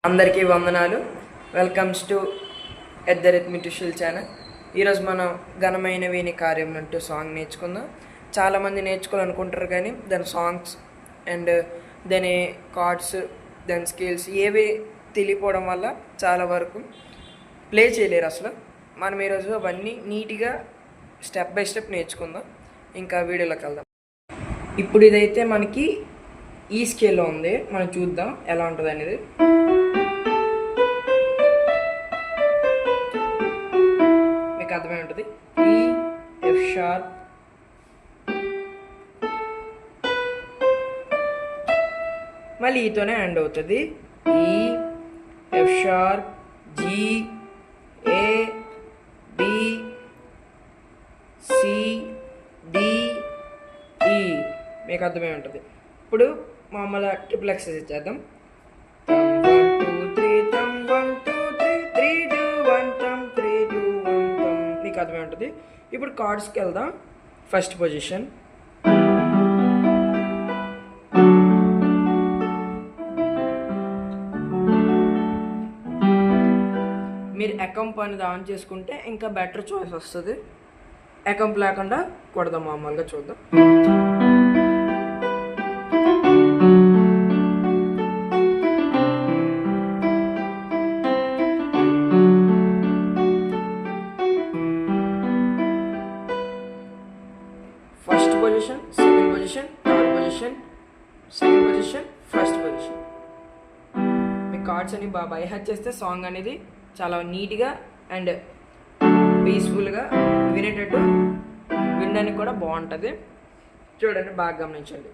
అందరికీ వందనాలు. Welcomes to at the rhythmitician channel. ఈరోజు మనం ఘనమైన వీని కార్యం అంటూ సాంగ్ నేర్చుకుందాం. చాలామంది నేర్చుకోవాలనుకుంటారు కానీ దాని సాంగ్స్ అండ్ దాని కార్డ్స్ దాని స్కేల్స్ ఏవి తెలియపోవడం వల్ల చాలా వరకు ప్లే చేయలేరు అసలు. మనం ఈరోజు అవన్నీ నీట్గా స్టెప్ బై స్టెప్ నేర్చుకుందాం. ఇంకా వీడియోలోకి వెళ్దాం. ఇప్పుడు ఇదైతే మనకి ఈ స్కేల్లో ఉంది. మనం చూద్దాం ఎలా ఉంటుంది అనేది. మీకు అర్థమై ఉంటుంది. ఈ ఎఫ్ షార్ప్, మళ్ళీ ఈతోనే ఎండ్ అవుతుంది. ఈ ఎఫ్ షార్ప్, జీ, ఏ, బి, సి, డి, ఈ. మీకు అర్థమై ఉంటుంది. ఇప్పుడు మామూలు ట్రిపుల్ ఎక్సర్సైజ్ చేద్దాం. మీకు అర్థమై ఉంటుంది. ఇప్పుడు కార్డ్స్కి వెళ్దాం. ఫస్ట్ పొజిషన్, మీరు అకంప్ అనేది ఆన్ చేసుకుంటే ఇంకా బెటర్ చాయిస్ వస్తుంది. అకంప్ లేకుండా కొడదాం, మామూలుగా చూద్దాం. First position, second position, third position, second position, first position. మీ కార్డ్స్ అని బాగా బై హార్ట్ చేస్తే సాంగ్ అనేది చాలా నీట్గా అండ్ పీస్ఫుల్గా వినేటట్టు వినడానికి కూడా బాగుంటుంది. చూడండి, బాగా గమనించండి.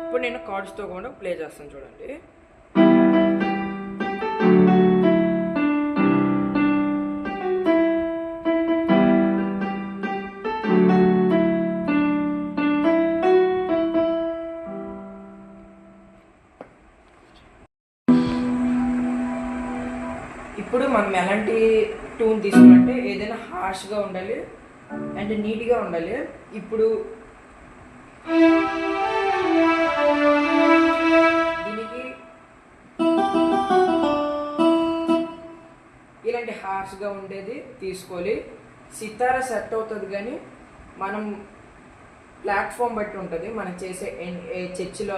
ఇప్పుడు నేను కార్డ్స్తో కూడా ప్లే చేస్తాను, చూడండి. ఇప్పుడు మనం ఎలాంటి ట్యూన్ తీసుకుంటే ఏదైనా హార్ష్గా ఉండాలి అండ్ నీట్గా ఉండాలి. ఇప్పుడు దీనికి ఇలాంటి హార్ష్గా ఉండేది తీసుకోవాలి. సితారా సెట్ అవుతుంది, కానీ మనం ప్లాట్ఫామ్ బట్టి ఉంటుంది. మనం చేసే చర్చిలో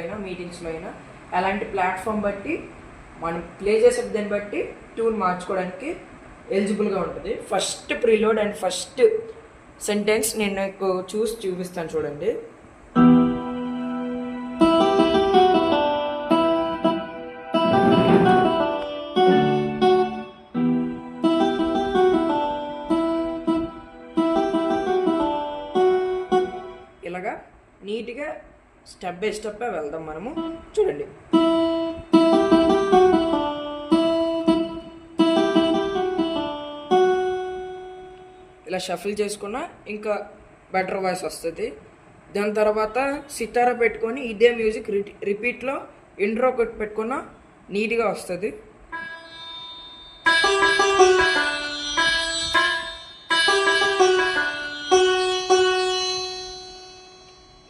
అయినా మీటింగ్స్లో అయినా అలాంటి ప్లాట్ఫామ్ బట్టి మనం ప్లే చేసే దాన్ని బట్టి ట్యూన్ మార్చుకోవడానికి ఎలిజిబుల్గా ఉంటుంది. First preload and first sentence నేను నాకు చూపిస్తాను, చూడండి. ఇలాగా నీట్గా స్టెప్ బై స్టెప్ వెళ్దాం మనము, చూడండి. ఇలా షఫిల్ చేసుకున్నా ఇంకా బెటర్ వాయిస్ వస్తుంది. దాని తర్వాత సితారా పెట్టుకొని ఇదే మ్యూజిక్ రిపీట్లో ఇంట్రో పెట్టుకున్నా నీట్గా వస్తుంది.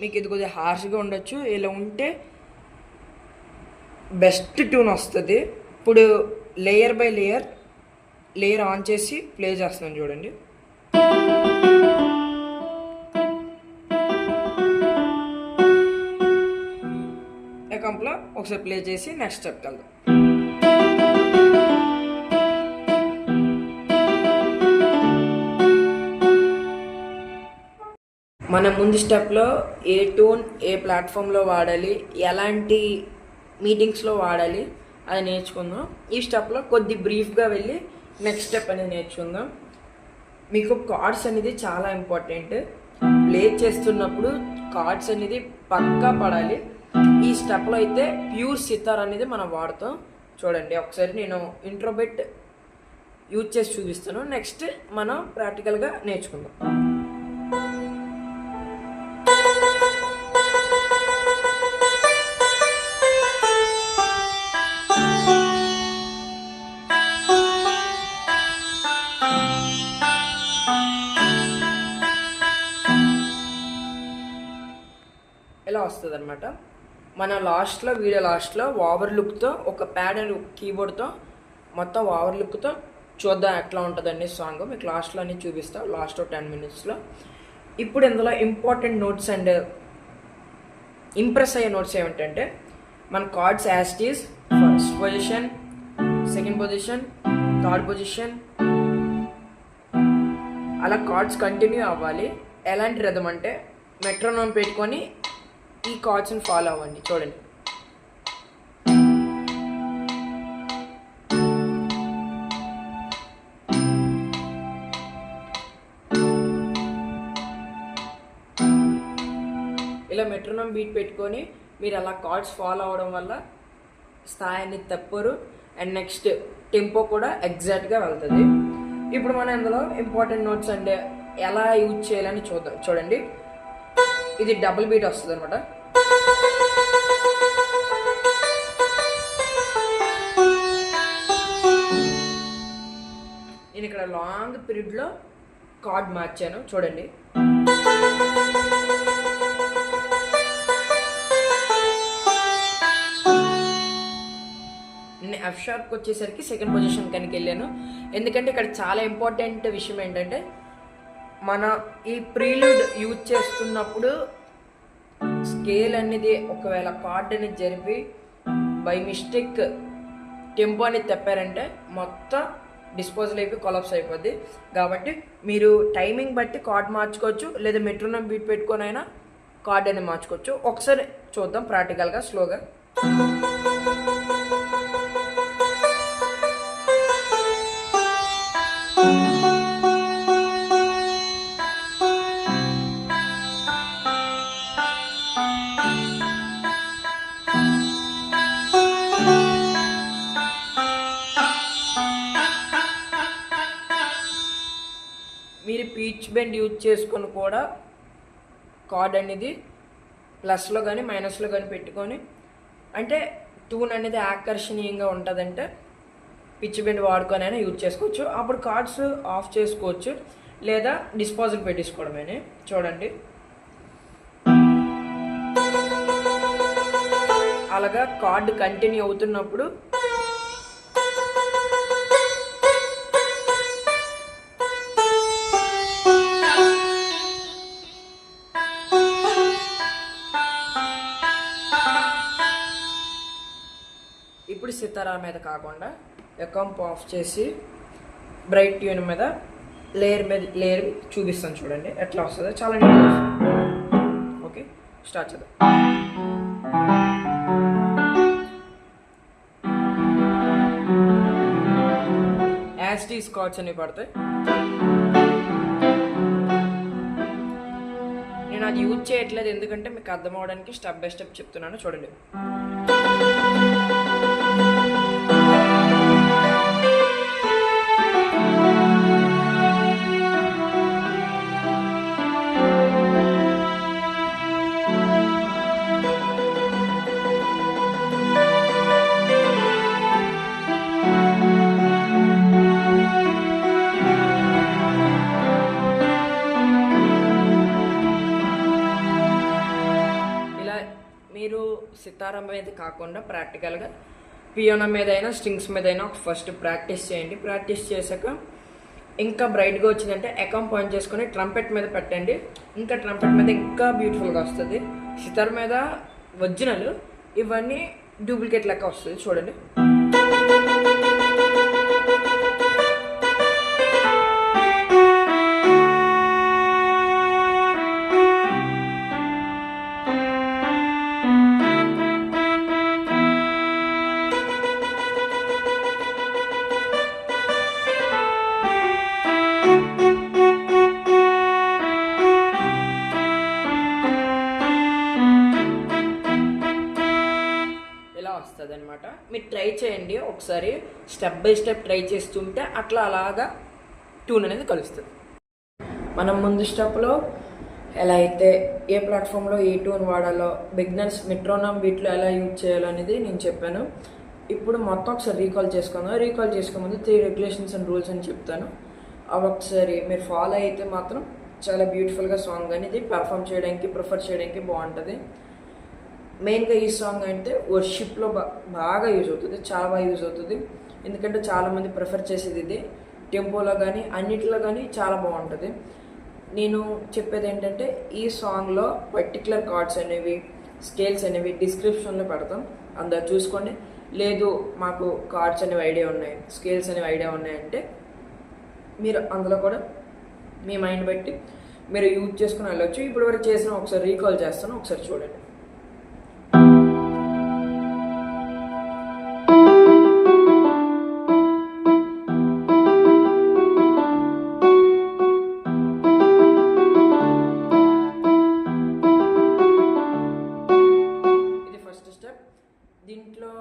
మీకు ఇది కొద్దిగా హార్ష్గా ఉండొచ్చు. ఇలా ఉంటే బెస్ట్ ట్యూన్ వస్తుంది. ఇప్పుడు లేయర్ బై లేయర్ ఆన్ చేసి ప్లే చేస్తున్నాను, చూడండి. అకంప్లో ఒకసారి ప్లే చేసి నెక్స్ట్ స్టెప్కి వెళ్దాం. మన ముందు స్టెప్లో ఏ ట్యూన్ ఏ ప్లాట్ఫామ్లో వాడాలి, ఎలాంటి మీటింగ్స్లో వాడాలి అది నేర్చుకుందాం. ఈ స్టెప్లో కొద్ది బ్రీఫ్గా వెళ్ళి నెక్స్ట్ స్టెప్ అనేది నేర్చుకుందాం. మీకు కార్డ్స్ అనేది చాలా ఇంపార్టెంట్. ప్లే చేస్తున్నప్పుడు కార్డ్స్ అనేది పక్కా పడాలి. ఈ స్టెప్లో అయితే ప్యూర్ సితార్ అనేది మనం వాడతాం, చూడండి. ఒకసారి నేను ఇంట్రోబెట్ యూజ్ చేసి చూపిస్తాను. నెక్స్ట్ మనం ప్రాక్టికల్గా నేర్చుకుందాం. వస్తుంది అనమాట. మన లాస్ట్లో వీడియో లాస్ట్లో ఓవర్ లుక్తో ఒక ప్యాడ్ అండ్ కీబోర్డ్తో మొత్తం ఓవర్ లుక్తో చూద్దాం ఎట్లా ఉంటుందండి సాంగ్. మీకు లాస్ట్లో అన్ని చూపిస్తాం, లాస్ట్ 10 minutesలో. ఇప్పుడు ఇందులో ఇంపార్టెంట్ నోట్స్ అండ్ ఇంప్రెస్ అయ్యే నోట్స్ ఏమిటంటే మన cards as it is first position, second position, third position, అలా కార్డ్స్ కంటిన్యూ అవ్వాలి. ఎలాంటి రిథమ్ అంటే మెట్రోనోమ్ పెట్టుకొని ఈ కార్డ్స్ని ఫాలో అవ్వండి. చూడండి, ఇలా మెట్రోనోమ్ బీట్ పెట్టుకొని మీరు అలా కార్డ్స్ ఫాలో అవ్వడం వల్ల స్థాయిని తప్పరు అండ్ నెక్స్ట్ టెంపో కూడా ఎగ్జాక్ట్గా వెళ్తుంది. ఇప్పుడు మనం ఇందులో ఇంపార్టెంట్ నోట్స్ అండ్ ఎలా యూజ్ చేయాలని చూద్దాం. చూడండి, ఇది డబుల్ బీట్ వస్తుంది అనమాట. నేను ఇక్కడ లాంగ్ పీరియడ్లో కార్డ్ మార్చాను. చూడండి, నేను ఎఫ్ షార్ప్కి వచ్చేసరికి సెకండ్ పొజిషన్ కనుక వెళ్ళాను. ఎందుకంటే ఇక్కడ చాలా ఇంపార్టెంట్ విషయం ఏంటంటే మన ఈ ప్రీలూడ్ యూజ్ చేస్తున్నప్పుడు స్కేల్ అనేది ఒకవేళ కార్డ్ అనేది జరిపి బై మిస్టేక్ టెంపో అనేది తప్పారంటే మొత్తం డిస్పోజల్ అయిపోయి కొలాప్స్ అయిపోద్ది. కాబట్టి మీరు టైమింగ్ బట్టి కార్డ్ మార్చుకోవచ్చు, లేదా మెట్రోనోమ్ బీట్ పెట్టుకొని అయినా కార్డ్ అనేది మార్చుకోవచ్చు. ఒకసారి చూద్దాం ప్రాక్టికల్గా స్లోగా. మీరు పీచ్ బెండ్ యూజ్ చేసుకొని కూడా కార్డ్ అనేది ప్లస్లో కానీ మైనస్లో కానీ పెట్టుకొని, అంటే ట్యూన్ అనేది ఆకర్షణీయంగా ఉంటుందంటే పిచ్ బెండ్ వాడుకొని అయినా యూజ్ చేసుకోవచ్చు. అప్పుడు కార్డ్స్ ఆఫ్ చేసుకోవచ్చు, లేదా డిస్పోజల్ పెట్టేసుకోవడమే. చూడండి, అలాగా కార్డ్ కంటిన్యూ అవుతున్నప్పుడు ఇప్పుడు సితారా మీద కాకుండా ఎకంప్ ఆఫ్ చేసి బ్రైట్ ట్యూన్ మీద లేయర్ చూపిస్తాను. చూడండి ఎట్లా వస్తుందో, చాలా నీట్గా వస్తుంది. ఓకే, స్టార్ట్ చేద్దాం. యాస్టీస్ కార్డ్స్ అన్ని పడతాయి. నేను అది యూజ్ చేయట్లేదు ఎందుకంటే మీకు అర్థం అవడానికి స్టెప్ బై స్టెప్ చెప్తున్నాను. చూడండి, మీరు సితారా మీద కాకుండా ప్రాక్టికల్గా పియానో మీద అయినా స్ట్రింగ్స్ మీద అయినా ఫస్ట్ ప్రాక్టీస్ చేయండి. ప్రాక్టీస్ చేశాక ఇంకా బ్రైట్గా వచ్చిందంటే ఎకం పాయింట్ చేసుకొని ట్రంపెట్ మీద పెట్టండి. ఇంకా ట్రంపెట్ మీద ఇంకా బ్యూటిఫుల్గా వస్తుంది. సితార్ మీద ఒరిజినల్, ఇవన్నీ డూప్లికేట్ లెక్క వస్తుంది. చూడండి, వస్తుంది అనమాట. మీరు ట్రై చేయండి ఒకసారి, స్టెప్ బై స్టెప్ ట్రై చేస్తుంటే అట్లా అలాగా ట్యూన్ అనేది కలుస్తుంది. మనం ముందు స్టెప్లో ఎలా అయితే ఏ ప్లాట్ఫామ్లో ఏ ట్యూన్ వాడాలో, బిగినర్స్ మెట్రోనోమ్ బీట్లో ఎలా యూజ్ చేయాలో అనేది నేను చెప్పాను. ఇప్పుడు మొత్తం ఒకసారి రీకాల్ చేసుకుందాం. రీకాల్ చేసుకోముందు 3 రెగ్యులేషన్స్ అండ్ రూల్స్ అని చెప్తాను. అవి ఒకసారి మీరు ఫాలో అయితే మాత్రం చాలా బ్యూటిఫుల్గా సాంగ్ అనేది పెర్ఫామ్ చేయడానికి, ప్రిఫర్ చేయడానికి బాగుంటుంది. మెయిన్గా ఈ సాంగ్ అంటే వర్షిప్లో బాగా యూజ్ అవుతుంది, చాలా బాగా యూజ్ అవుతుంది. ఎందుకంటే చాలామంది ప్రిఫర్ చేసేది ఇది. టెంపోలో కానీ అన్నిటిలో కానీ చాలా బాగుంటుంది. నేను చెప్పేది ఏంటంటే ఈ సాంగ్లో పర్టికులర్ కార్డ్స్ అనేవి, స్కేల్స్ అనేవి డిస్క్రిప్షన్లో పెడతాం, అందులో చూసుకోండి. లేదు మాకు కార్డ్స్ అనేవి ఐడియా ఉన్నాయి, స్కేల్స్ అనేవి ఐడియా ఉన్నాయంటే మీరు అందులో కూడా మీ మైండ్ బట్టి మీరు యూజ్ చేసుకుని వెళ్ళొచ్చు. ఇప్పుడు వరకు చేసిన ఒకసారి రీకాల్ చేస్తాను, ఒకసారి చూడండి. ఇది ఫస్ట్ స్టెప్. దీంట్లో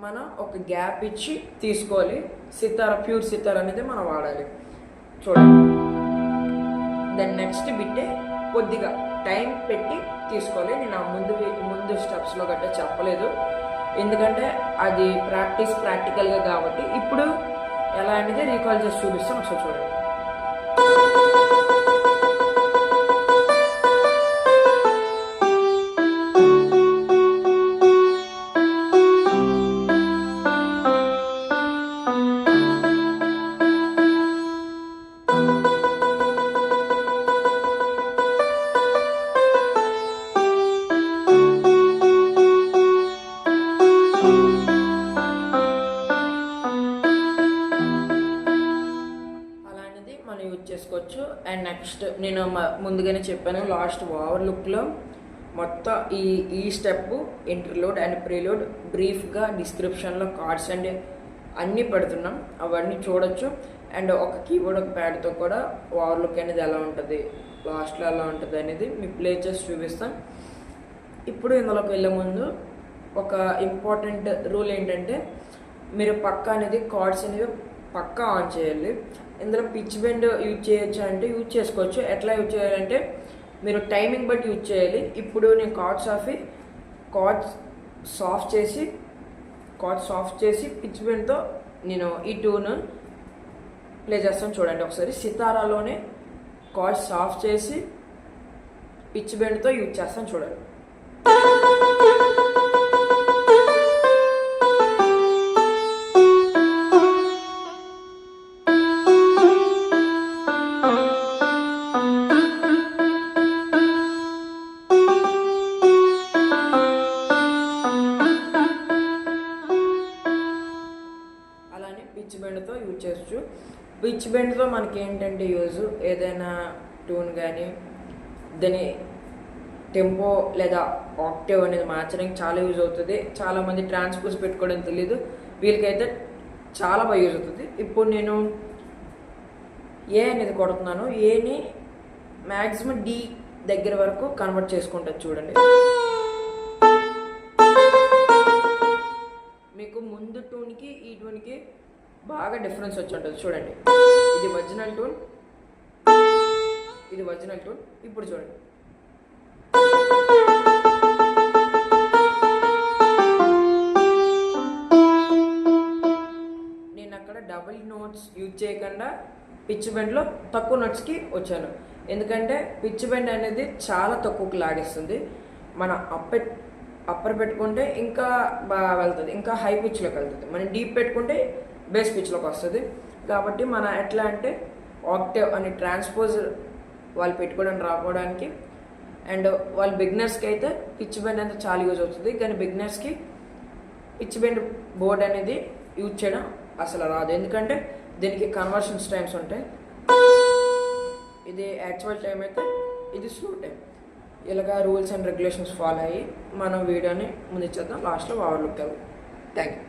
మనం ఒక గ్యాప్ ఇచ్చి తీసుకోవాలి. సితార, ప్యూర్ సితార అనేది మనం వాడాలి. చూడండి. దెన్ నెక్స్ట్ బిట్టే కొద్దిగా టైం పెట్టి తీసుకోవాలి. నేను ముందు స్టెప్స్లో గట్రా చెప్పలేదు, ఎందుకంటే అది ప్రాక్టికల్గా కాబట్టి. ఇప్పుడు ఎలా అనేది రీకాల్ చేసి చూపిస్తాను, ఒకసారి చూడండి. మనం యూజ్ చేసుకోవచ్చు. అండ్ నెక్స్ట్ నేను ముందుగానే చెప్పాను, లాస్ట్ ఓవర్లుక్లో మొత్తం ఈ స్టెప్ ఇంటర్లోడ్ అండ్ ప్రీలోడ్ బ్రీఫ్గా డిస్క్రిప్షన్లో కార్డ్స్ అండ్ అన్నీ పెడుతున్నాం, అవన్నీ చూడొచ్చు. అండ్ ఒక కీబోర్డ్, ఒక ప్యాడ్తో కూడా ఓవర్లుక్ అనేది ఎలా ఉంటుంది, లాస్ట్లో ఎలా ఉంటుంది అనేది మీ ప్లే చేసి చూపిస్తాం. ఇప్పుడు ఇందులోకి వెళ్ళే ముందు ఒక ఇంపార్టెంట్ రూల్ ఏంటంటే, మీరు పక్కా అనేది కార్డ్స్ అనేవి పక్కా ఆన్ చేయాలి. ఇందులో పిచ్ బెండ్ యూజ్ చేయొచ్చు అంటే యూజ్ చేసుకోవచ్చు. ఎట్లా యూజ్ చేయాలంటే మీరు టైమింగ్ బట్టి యూజ్ చేయాలి. ఇప్పుడు నేను కార్డ్స్ సాఫ్ట్ చేసి పిచ్ బెండ్తో నేను ఈ ట్యూన్ ప్లే చేస్తాను, చూడండి ఒకసారి. సితారాలోనే కార్డ్స్ సాఫ్ట్ చేసి పిచ్ బెండ్తో యూజ్ చేస్తాను, చూడండి. అలానే పిచ్ బెండ్తో యూజ్ చేయొచ్చు. పిచ్ బెండ్తో మనకి ఏంటంటే యూజ్, ఏదైనా ట్యూన్ కానీ దాని టెంపో లేదా ఆక్టేవ్ అనేది మార్చడానికి చాలా యూజ్ అవుతుంది. చాలామంది ట్రాన్స్పోజ్ పెట్టుకోవడం తెలియదు, వీళ్ళకైతే చాలా బాగా యూజ్ అవుతుంది. ఇప్పుడు నేను ఏ అనేది కొడుతున్నాను, ఏని మ్యాక్సిమం డి దగ్గర వరకు కన్వర్ట్ చేసుకుంటుంది, చూడండి. మీకు ముందు ట్యూన్కి ఈ ట్యూన్కి బాగా డిఫరెన్స్ వచ్చి ఉంటుంది, చూడండి. ఇది ఒరిజినల్ ట్యూన్, ఇది ఒరిజినల్ ట్యూన్. ఇప్పుడు చూడండి. నేను అక్కడ డబుల్ నోట్స్ యూజ్ చేయకుండా పిచ్ బెండ్లో తక్కువ నోట్స్కి వచ్చాను, ఎందుకంటే పిచ్ బెండ్ అనేది చాలా తక్కువకి లాగేస్తుంది. మన అప్పర్ పెట్టుకుంటే ఇంకా బాగా వెళ్తుంది, ఇంకా హై పిచ్లోకి వెళ్తుంది. మనం డీప్ పెట్టుకుంటే బేస్ పిచ్లోకి వస్తుంది. కాబట్టి మన ఎట్లా అంటే ఆక్టేవ్ అని ట్రాన్స్పోజ్ వాళ్ళు పెట్టుకోవడానికి రాకపోవడానికి, అండ్ వాళ్ళ బిగినర్స్కి అయితే పిచ్ బెండ్ అనేది చాలా యూజ్ అవుతుంది. కానీ బిగినర్స్కి పిచ్ బెండ్ బోర్డ్ అనేది యూజ్ చేయడం అసలు రాదు, ఎందుకంటే దీనికి కన్వర్షన్స్ టైమ్స్ ఉంటాయి. ఇది యాక్చువల్ టైం అయితే ఇది స్లో టైం. ఇలాగా రూల్స్ అండ్ రెగ్యులేషన్స్ ఫాలో అయ్యి మనం వీడియోని ముందు చేద్దాం. లాస్ట్లో ఓవర్లుక్ వెళ్దాం. Thank you.